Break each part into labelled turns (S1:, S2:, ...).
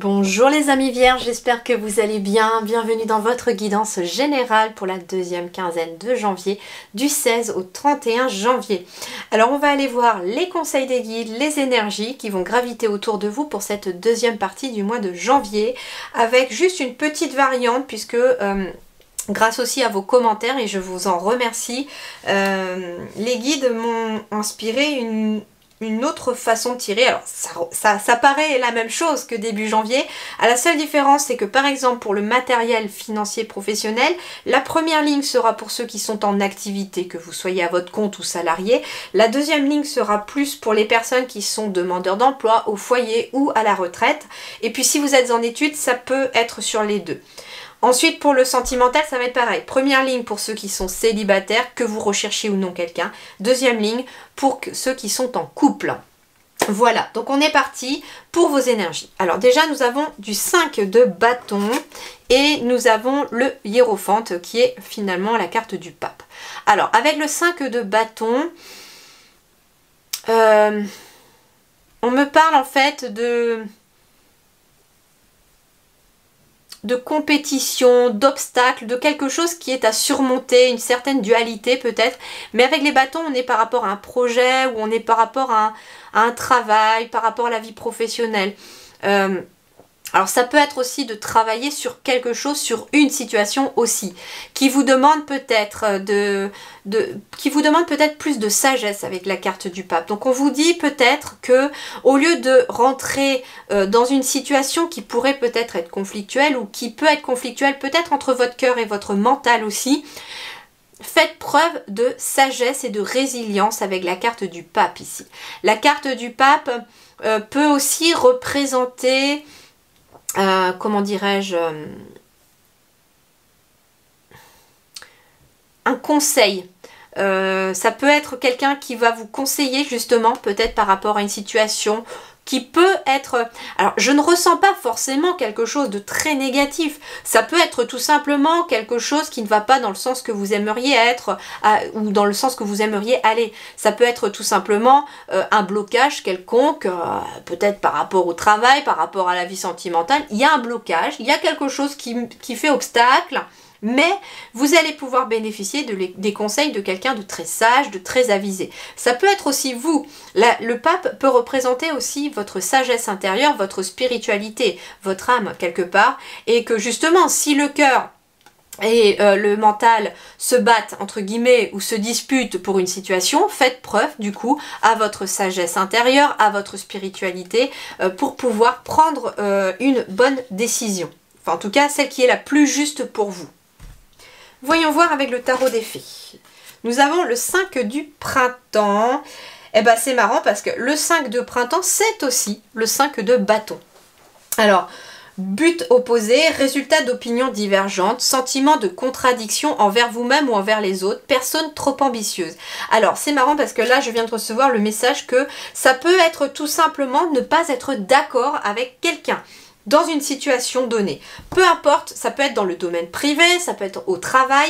S1: Bonjour les amis vierges, j'espère que vous allez bien. Bienvenue dans votre guidance générale pour la deuxième quinzaine de janvier, du 16 au 31 janvier. Alors on va aller voir les conseils des guides, les énergies qui vont graviter autour de vous pour cette deuxième partie du mois de janvier, avec juste une petite variante puisque... grâce aussi à vos commentaires, et je vous en remercie, les guides m'ont inspiré une autre façon de tirer. Alors ça paraît la même chose que début janvier. La seule différence, c'est que par exemple pour le matériel financier professionnel, la première ligne sera pour ceux qui sont en activité, que vous soyez à votre compte ou salarié. La deuxième ligne sera plus pour les personnes qui sont demandeurs d'emploi, au foyer ou à la retraite. Et puis si vous êtes en études, ça peut être sur les deux. Ensuite, pour le sentimental, ça va être pareil. Première ligne pour ceux qui sont célibataires, que vous recherchez ou non quelqu'un. Deuxième ligne pour ceux qui sont en couple. Voilà, donc on est parti pour vos énergies. Alors déjà, nous avons du 5 de bâton et nous avons le hiérophante qui est finalement la carte du pape. Alors, avec le 5 de bâton, on me parle en fait de compétition, d'obstacles, de quelque chose qui est à surmonter, une certaine dualité peut-être, mais avec les bâtons on est par rapport à un projet ou on est par rapport à un travail, par rapport à la vie professionnelle. Alors ça peut être aussi de travailler sur quelque chose, sur une situation aussi, qui vous demande peut-être plus de sagesse avec la carte du pape. Donc on vous dit peut-être que au lieu de rentrer dans une situation qui pourrait peut-être être conflictuelle ou qui peut être conflictuelle peut-être entre votre cœur et votre mental aussi, faites preuve de sagesse et de résilience avec la carte du pape ici. La carte du pape peut aussi représenter... comment dirais-je, un conseil. Ça peut être quelqu'un qui va vous conseiller justement peut-être par rapport à une situation qui peut être... Alors je ne ressens pas forcément quelque chose de très négatif, ça peut être tout simplement quelque chose qui ne va pas dans le sens que vous aimeriez être ou dans le sens que vous aimeriez aller. Ça peut être tout simplement un blocage quelconque, peut-être par rapport au travail, par rapport à la vie sentimentale. Il y a un blocage, il y a quelque chose qui fait obstacle. Mais vous allez pouvoir bénéficier des conseils de quelqu'un de très sage, de très avisé. Ça peut être aussi vous. Le pape peut représenter aussi votre sagesse intérieure, votre spiritualité, votre âme quelque part. Et que justement, si le cœur et le mental se battent, entre guillemets, ou se disputent pour une situation, faites preuve du coup à votre sagesse intérieure, à votre spiritualité, pour pouvoir prendre une bonne décision. Enfin, en tout cas, celle qui est la plus juste pour vous. Voyons voir avec le tarot des fées. Nous avons le 5 du printemps. Et ben c'est marrant parce que le 5 de printemps, c'est aussi le 5 de bâton. Alors, but opposé, résultat d'opinions divergentes, sentiment de contradiction envers vous-même ou envers les autres, personne trop ambitieuse. Alors, c'est marrant parce que là, je viens de recevoir le message que ça peut être tout simplement ne pas être d'accord avec quelqu'un dans une situation donnée. Peu importe, ça peut être dans le domaine privé, ça peut être au travail.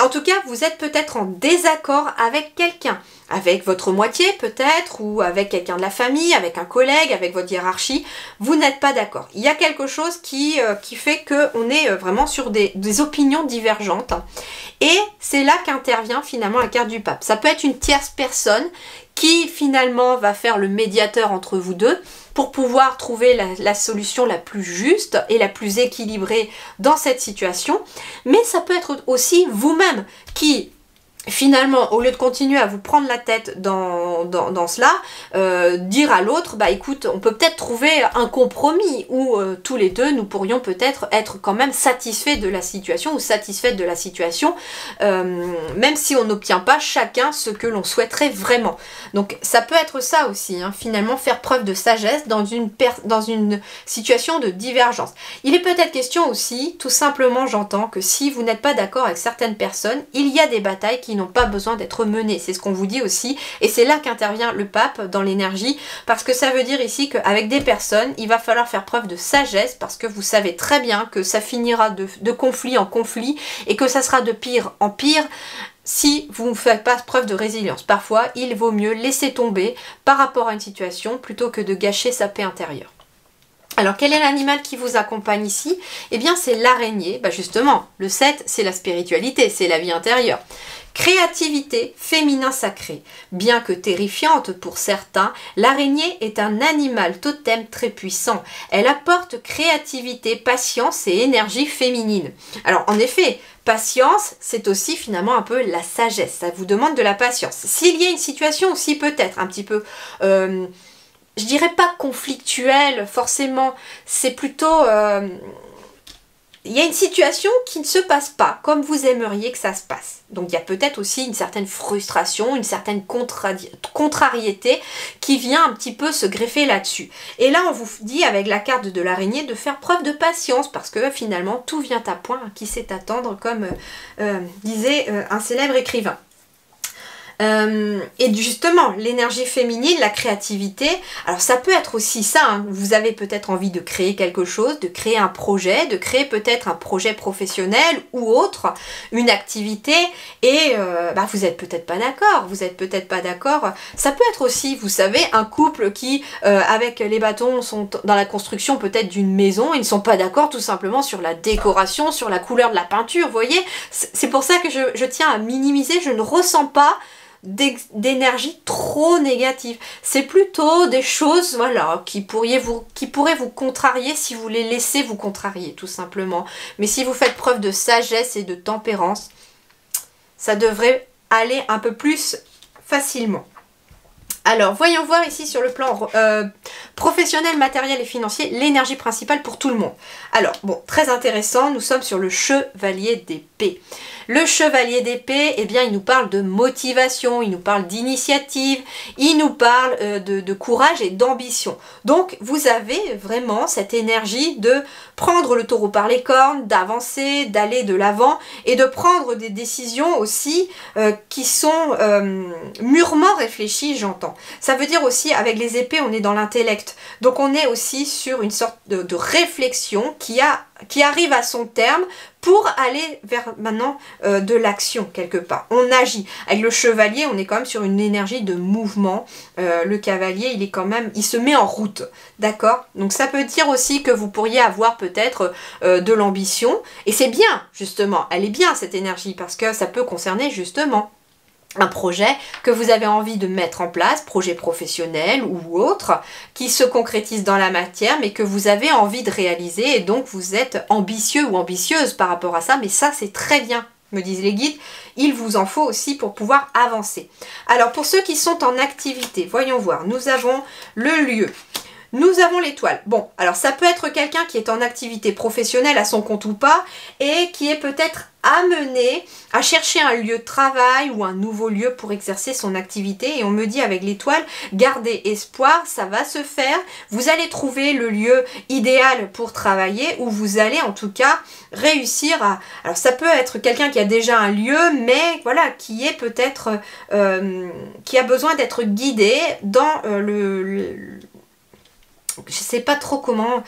S1: En tout cas, vous êtes peut-être en désaccord avec quelqu'un. Avec votre moitié peut-être, ou avec quelqu'un de la famille, avec un collègue, avec votre hiérarchie. Vous n'êtes pas d'accord. Il y a quelque chose qui fait qu'on est vraiment sur des opinions divergentes. Et c'est là qu'intervient finalement la carte du pape. Ça peut être une tierce personne qui finalement va faire le médiateur entre vous deux pour pouvoir trouver la solution la plus juste et la plus équilibrée dans cette situation. Mais ça peut être aussi vous-même qui finalement, au lieu de continuer à vous prendre la tête dans cela, dire à l'autre, bah écoute, on peut peut-être trouver un compromis où tous les deux, nous pourrions peut-être être quand même satisfaits de la situation ou satisfaites de la situation, même si on n'obtient pas chacun ce que l'on souhaiterait vraiment. Donc ça peut être ça aussi, hein, finalement, faire preuve de sagesse dans une situation de divergence. Il est peut-être question aussi, tout simplement, j'entends, que si vous n'êtes pas d'accord avec certaines personnes, il y a des batailles qui n'ont pas besoin d'être menées. C'est ce qu'on vous dit aussi. Et c'est là qu'intervient le pape dans l'énergie, parce que ça veut dire ici qu'avec des personnes, il va falloir faire preuve de sagesse, parce que vous savez très bien que ça finira de conflit en conflit, et que ça sera de pire en pire, si vous ne faites pas preuve de résilience. Parfois, il vaut mieux laisser tomber par rapport à une situation plutôt que de gâcher sa paix intérieure. Alors, quel est l'animal qui vous accompagne ici? Eh bien, c'est l'araignée. Bah justement, le 7, c'est la spiritualité, c'est la vie intérieure. Créativité, féminin sacré. Bien que terrifiante pour certains, l'araignée est un animal totem très puissant. Elle apporte créativité, patience et énergie féminine. Alors, en effet, patience, c'est aussi finalement un peu la sagesse. Ça vous demande de la patience. S'il y a une situation aussi peut-être un petit peu... je dirais pas conflictuelle, forcément, c'est plutôt... il y a une situation qui ne se passe pas comme vous aimeriez que ça se passe. Donc il y a peut-être aussi une certaine frustration, une certaine contrariété qui vient un petit peu se greffer là-dessus. Et là on vous dit avec la carte de l'araignée de faire preuve de patience, parce que finalement tout vient à point, qui sait attendre, comme disait un célèbre écrivain. Et justement, l'énergie féminine, la créativité, alors ça peut être aussi ça, hein. Vous avez peut-être envie de créer quelque chose, de créer un projet, de créer peut-être un projet professionnel ou autre, une activité, et vous êtes peut-être pas d'accord, ça peut être aussi, vous savez, un couple qui, avec les bâtons, sont dans la construction peut-être d'une maison, ils ne sont pas d'accord tout simplement sur la décoration, sur la couleur de la peinture, vous voyez, c'est pour ça que je tiens à minimiser, je ne ressens pas d'énergie trop négative. C'est plutôt des choses, voilà, qui pourraient vous contrarier si vous les laissez vous contrarier, tout simplement. Mais si vous faites preuve de sagesse et de tempérance, ça devrait aller un peu plus facilement. Alors, voyons voir ici sur le plan professionnel, matériel et financier, l'énergie principale pour tout le monde. Alors, bon, très intéressant, nous sommes sur le chevalier d'épée. Le chevalier d'épée, eh bien, il nous parle de motivation, il nous parle d'initiative, il nous parle de courage et d'ambition. Donc, vous avez vraiment cette énergie de prendre le taureau par les cornes, d'avancer, d'aller de l'avant et de prendre des décisions aussi qui sont mûrement réfléchies, j'entends. Ça veut dire aussi, avec les épées, on est dans l'intellect. Donc, on est aussi sur une sorte de réflexion qui arrive à son terme pour aller vers maintenant de l'action quelque part. On agit. Avec le chevalier, on est quand même sur une énergie de mouvement. Le cavalier, il se met en route. D'accord? Donc ça peut dire aussi que vous pourriez avoir peut-être de l'ambition. Et c'est bien, justement. Elle est bien cette énergie parce que ça peut concerner justement un projet que vous avez envie de mettre en place, projet professionnel ou autre, qui se concrétise dans la matière, mais que vous avez envie de réaliser, et donc vous êtes ambitieux ou ambitieuse par rapport à ça, mais ça c'est très bien, me disent les guides, il vous en faut aussi pour pouvoir avancer. Alors pour ceux qui sont en activité, voyons voir, nous avons le lieu. Nous avons l'étoile. Bon, alors ça peut être quelqu'un qui est en activité professionnelle à son compte ou pas et qui est peut-être amené à chercher un lieu de travail ou un nouveau lieu pour exercer son activité. Et on me dit avec l'étoile, gardez espoir, ça va se faire. Vous allez trouver le lieu idéal pour travailler ou vous allez en tout cas réussir à... Alors ça peut être quelqu'un qui a déjà un lieu mais voilà, qui est peut-être... qui a besoin d'être guidé dans je sais pas trop comment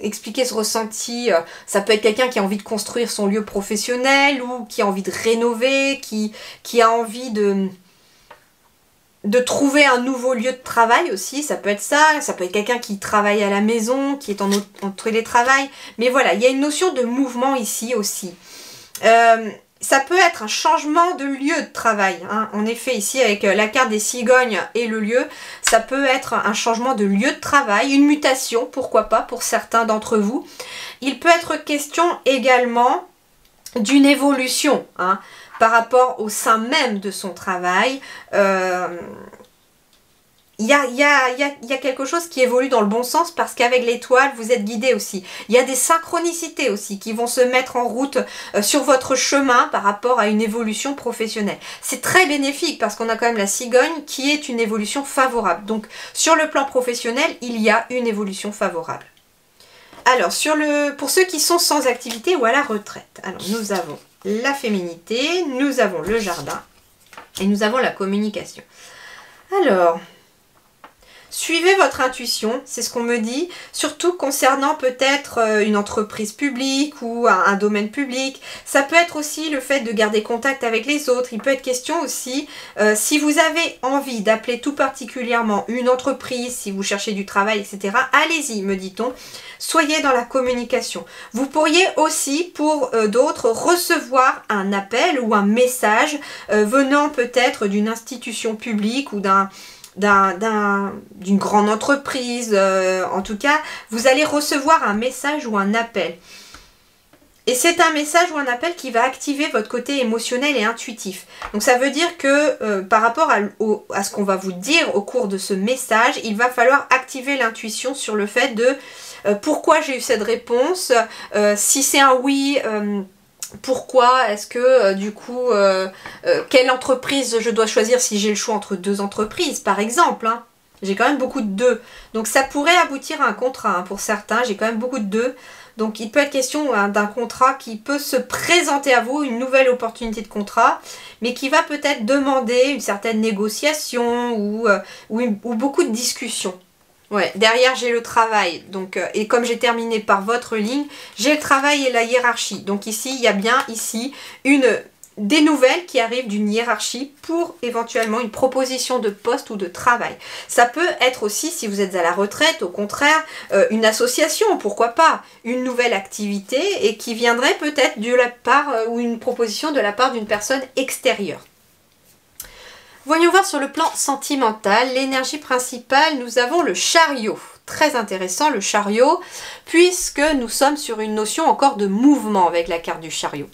S1: expliquer ce ressenti. Ça peut être quelqu'un qui a envie de construire son lieu professionnel ou qui a envie de rénover, qui a envie de trouver un nouveau lieu de travail aussi. Ça peut être ça. Ça peut être quelqu'un qui travaille à la maison, qui est en télétravail. Mais voilà, il y a une notion de mouvement ici aussi. Ça peut être un changement de lieu de travail, hein. En effet, ici, avec la carte des cigognes et le lieu, ça peut être un changement de lieu de travail, une mutation, pourquoi pas, pour certains d'entre vous. Il peut être question également d'une évolution, hein, par rapport au sein même de son travail. Il y a quelque chose qui évolue dans le bon sens parce qu'avec l'étoile, vous êtes guidé aussi. Il y a des synchronicités aussi qui vont se mettre en route sur votre chemin par rapport à une évolution professionnelle. C'est très bénéfique parce qu'on a quand même la cigogne qui est une évolution favorable. Donc sur le plan professionnel, il y a une évolution favorable. Alors pour ceux qui sont sans activité ou à la retraite, alors nous avons la féminité, nous avons le jardin et nous avons la communication. Alors, suivez votre intuition, c'est ce qu'on me dit, surtout concernant peut-être une entreprise publique ou un domaine public. Ça peut être aussi le fait de garder contact avec les autres. Il peut être question aussi, si vous avez envie d'appeler tout particulièrement une entreprise, si vous cherchez du travail, etc., allez-y, me dit-on, soyez dans la communication. Vous pourriez aussi, pour d'autres, recevoir un appel ou un message venant peut-être d'une institution publique ou d'une grande entreprise, en tout cas, vous allez recevoir un message ou un appel. Et c'est un message ou un appel qui va activer votre côté émotionnel et intuitif. Donc ça veut dire que par rapport à ce qu'on va vous dire au cours de ce message, il va falloir activer l'intuition sur le fait de pourquoi j'ai eu cette réponse, si c'est un oui, pourquoi est-ce que du coup quelle entreprise je dois choisir si j'ai le choix entre deux entreprises par exemple, hein. J'ai quand même beaucoup de deux, donc ça pourrait aboutir à un contrat, hein, pour certains, j'ai quand même beaucoup de deux, donc il peut être question, hein, d'un contrat qui peut se présenter à vous, une nouvelle opportunité de contrat, mais qui va peut-être demander une certaine négociation ou beaucoup de discussions. Ouais, derrière j'ai le travail, donc, et comme j'ai terminé par votre ligne, j'ai le travail et la hiérarchie. Donc ici, il y a bien ici des nouvelles qui arrivent d'une hiérarchie pour éventuellement une proposition de poste ou de travail. Ça peut être aussi, si vous êtes à la retraite, au contraire, une association, pourquoi pas, une nouvelle activité et qui viendrait peut-être de la part, ou une proposition de la part d'une personne extérieure. Voyons voir sur le plan sentimental, l'énergie principale, nous avons le chariot. Très intéressant le chariot, puisque nous sommes sur une notion encore de mouvement avec la carte du chariot.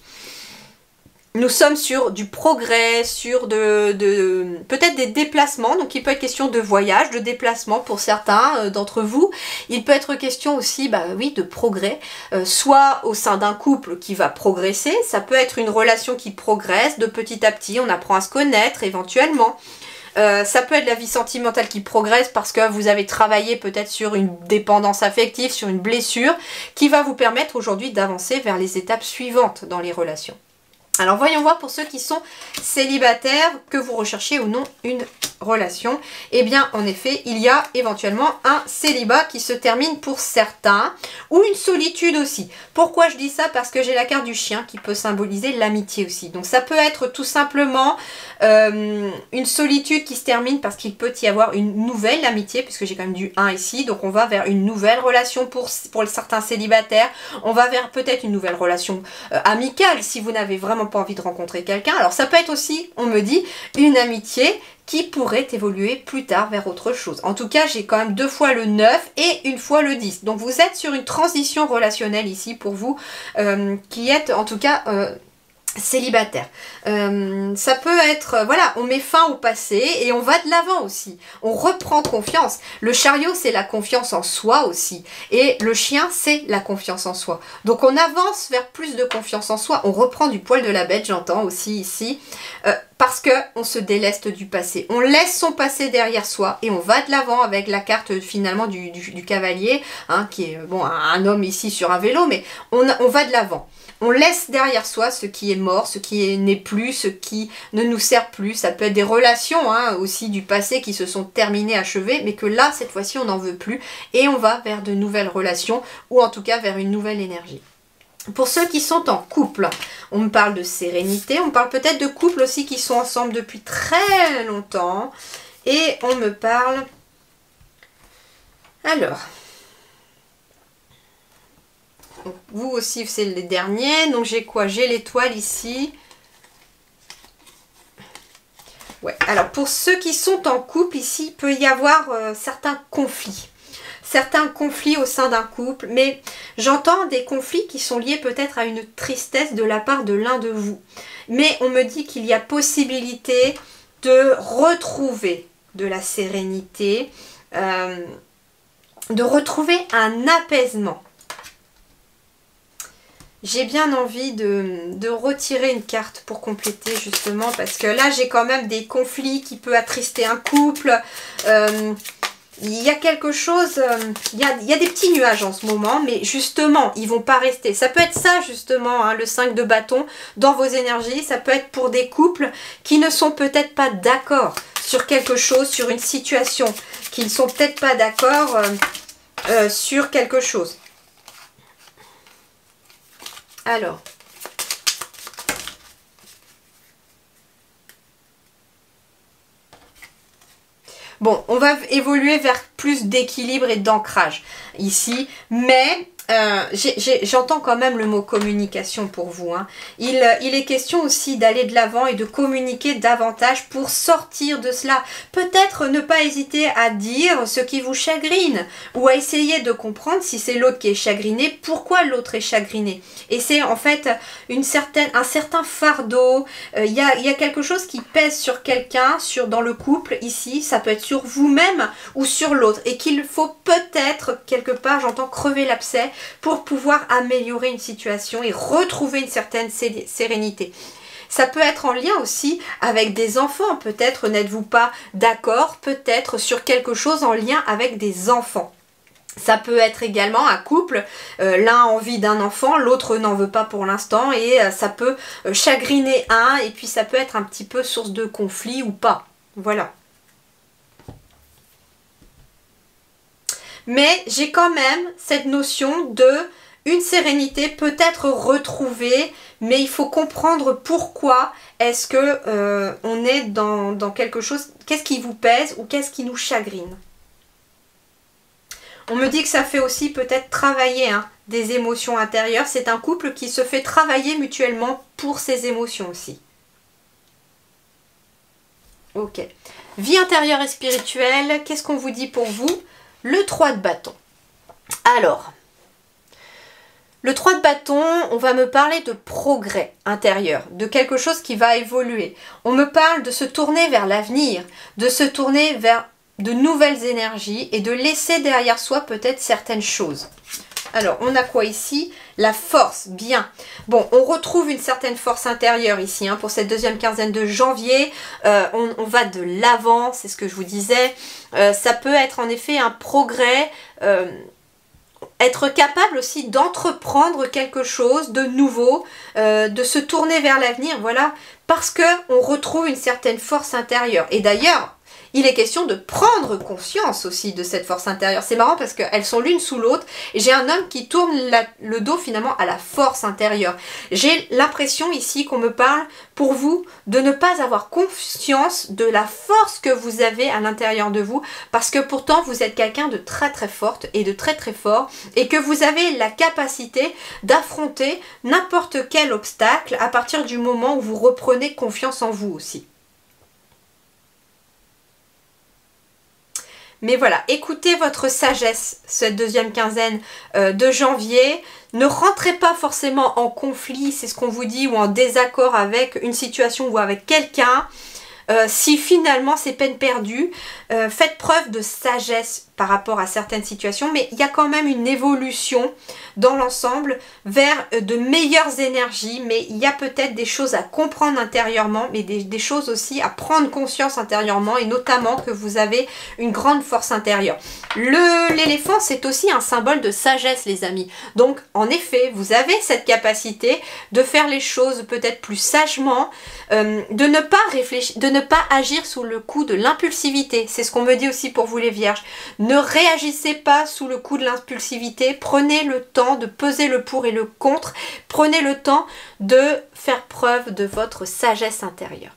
S1: Nous sommes sur du progrès, sur peut-être des déplacements, donc il peut être question de voyage, de déplacement pour certains d'entre vous. Il peut être question aussi, oui, de progrès, soit au sein d'un couple qui va progresser, ça peut être une relation qui progresse de petit à petit, on apprend à se connaître éventuellement. Ça peut être la vie sentimentale qui progresse parce que vous avez travaillé peut-être sur une dépendance affective, sur une blessure, qui va vous permettre aujourd'hui d'avancer vers les étapes suivantes dans les relations. Alors voyons voir pour ceux qui sont célibataires, que vous recherchez ou non une relation. Eh bien en effet, il y a éventuellement un célibat qui se termine pour certains, ou une solitude aussi. Pourquoi je dis ça? Parce que j'ai la carte du chien qui peut symboliser l'amitié aussi. Donc ça peut être tout simplement une solitude qui se termine parce qu'il peut y avoir une nouvelle amitié, puisque j'ai quand même du 1 ici, donc on va vers une nouvelle relation pour certains célibataires, on va vers peut-être une nouvelle relation amicale si vous n'avez vraiment pas envie de rencontrer quelqu'un. Alors ça peut être aussi, on me dit, une amitié qui pourrait évoluer plus tard vers autre chose. En tout cas, j'ai quand même 2 fois le 9 et une fois le 10. Donc vous êtes sur une transition relationnelle ici pour vous, qui êtes en tout cas célibataire. Ça peut être, voilà, on met fin au passé et on va de l'avant aussi. On reprend confiance. Le chariot, c'est la confiance en soi aussi. Et le chien, c'est la confiance en soi. Donc on avance vers plus de confiance en soi. On reprend du poil de la bête, j'entends aussi ici. Parce qu'on se déleste du passé. On laisse son passé derrière soi et on va de l'avant avec la carte finalement du cavalier, hein, qui est bon, un homme ici sur un vélo, mais on va de l'avant. On laisse derrière soi ce qui est mort, ce qui n'est plus, ce qui ne nous sert plus. Ça peut être des relations, hein, aussi du passé qui se sont terminées, achevées, mais que là, cette fois-ci, on n'en veut plus. Et on va vers de nouvelles relations, ou en tout cas vers une nouvelle énergie. Pour ceux qui sont en couple, on me parle de sérénité, on parle peut-être de couples aussi qui sont ensemble depuis très longtemps. Et on me parle... Alors... Donc, vous aussi, c'est les derniers. Donc, j'ai quoi? J'ai l'étoile ici. Ouais. Alors, pour ceux qui sont en couple, ici, il peut y avoir certains conflits. Certains conflits au sein d'un couple. Mais j'entends des conflits qui sont liés peut-être à une tristesse de la part de l'un de vous. Mais on me dit qu'il y a possibilité de retrouver de la sérénité, de retrouver un apaisement. J'ai bien envie de retirer une carte pour compléter justement, parce que là j'ai quand même des conflits qui peuvent attrister un couple. il y a quelque chose, il y a des petits nuages en ce moment, mais justement, ils vont pas rester. Ça peut être ça, justement, hein, le 5 de bâton dans vos énergies. Ça peut être pour des couples qui ne sont peut-être pas d'accord sur quelque chose, sur une situation, qui ne sont peut-être pas d'accord sur quelque chose. Alors... Bon, on va évoluer vers plus d'équilibre et d'ancrage ici, mais j'entends quand même le mot communication pour vous. Hein. Il est question aussi d'aller de l'avant et de communiquer davantage pour sortir de cela. Peut-être ne pas hésiter à dire ce qui vous chagrine ou à essayer de comprendre si c'est l'autre qui est chagriné, pourquoi l'autre est chagriné. Et c'est en fait un certain fardeau, il y a quelque chose qui pèse sur quelqu'un, dans le couple ici, ça peut être sur vous-même ou sur l'autre et qu'il faut peut-être quelque part, j'entends crever l'abcès pour pouvoir améliorer une situation et retrouver une certaine sérénité. Ça peut être en lien aussi avec des enfants, peut-être n'êtes-vous pas d'accord, peut-être sur quelque chose en lien avec des enfants. Ça peut être également un couple, l'un a envie d'un enfant, l'autre n'en veut pas pour l'instant et ça peut chagriner un et puis ça peut être un petit peu source de conflit ou pas. Voilà. Mais j'ai quand même cette notion de une sérénité peut-être retrouvée, mais il faut comprendre pourquoi est-ce que on est dans quelque chose, qu'est-ce qui vous pèse ou qu'est-ce qui nous chagrine. On me dit que ça fait aussi peut-être travailler des émotions intérieures. C'est un couple qui se fait travailler mutuellement pour ses émotions aussi. Ok. Vie intérieure et spirituelle, qu'est-ce qu'on vous dit pour vous? Le 3 de bâton. Alors, le 3 de bâton, on va me parler de progrès intérieur, de quelque chose qui va évoluer. On me parle de se tourner vers l'avenir, de se tourner vers de nouvelles énergies et de laisser derrière soi peut-être certaines choses. Alors, on a quoi ici? La force, bien. Bon, on retrouve une certaine force intérieure ici, pour cette deuxième quinzaine de janvier. On va de l'avant, c'est ce que je vous disais. Ça peut être en effet un progrès, être capable aussi d'entreprendre quelque chose de nouveau, de se tourner vers l'avenir, voilà, parce qu'on retrouve une certaine force intérieure. Et d'ailleurs, il est question de prendre conscience aussi de cette force intérieure. C'est marrant parce qu'elles sont l'une sous l'autre. Et j'ai un homme qui tourne le dos finalement à la force intérieure. J'ai l'impression ici qu'on me parle pour vous de ne pas avoir conscience de la force que vous avez à l'intérieur de vous. Parce que pourtant vous êtes quelqu'un de très très forte et de très très fort. Et que vous avez la capacité d'affronter n'importe quel obstacle à partir du moment où vous reprenez confiance en vous aussi. Mais voilà, écoutez votre sagesse, cette deuxième quinzaine de janvier. Ne rentrez pas forcément en conflit, c'est ce qu'on vous dit, ou en désaccord avec une situation ou avec quelqu'un. Si finalement c'est peine perdue, faites preuve de sagesse par rapport à certaines situations, mais il y a quand même une évolution dans l'ensemble vers de meilleures énergies, mais il y a peut-être des choses à comprendre intérieurement, mais des choses aussi à prendre conscience intérieurement, et notamment que vous avez une grande force intérieure. L'éléphant, c'est aussi un symbole de sagesse, les amis. Donc, en effet, vous avez cette capacité de faire les choses peut-être plus sagement, de ne pas réfléchir, de ne pas agir sous le coup de l'impulsivité. C'est ce qu'on me dit aussi pour vous les vierges. Ne réagissez pas sous le coup de l'impulsivité. Prenez le temps de peser le pour et le contre. Prenez le temps de faire preuve de votre sagesse intérieure.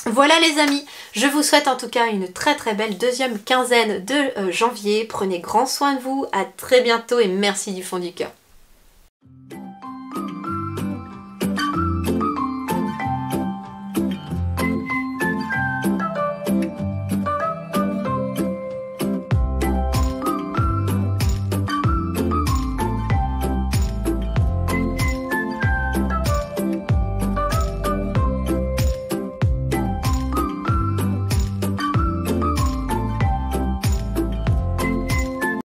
S1: Voilà les amis, je vous souhaite en tout cas une très très belle deuxième quinzaine de janvier. Prenez grand soin de vous, à très bientôt et merci du fond du cœur.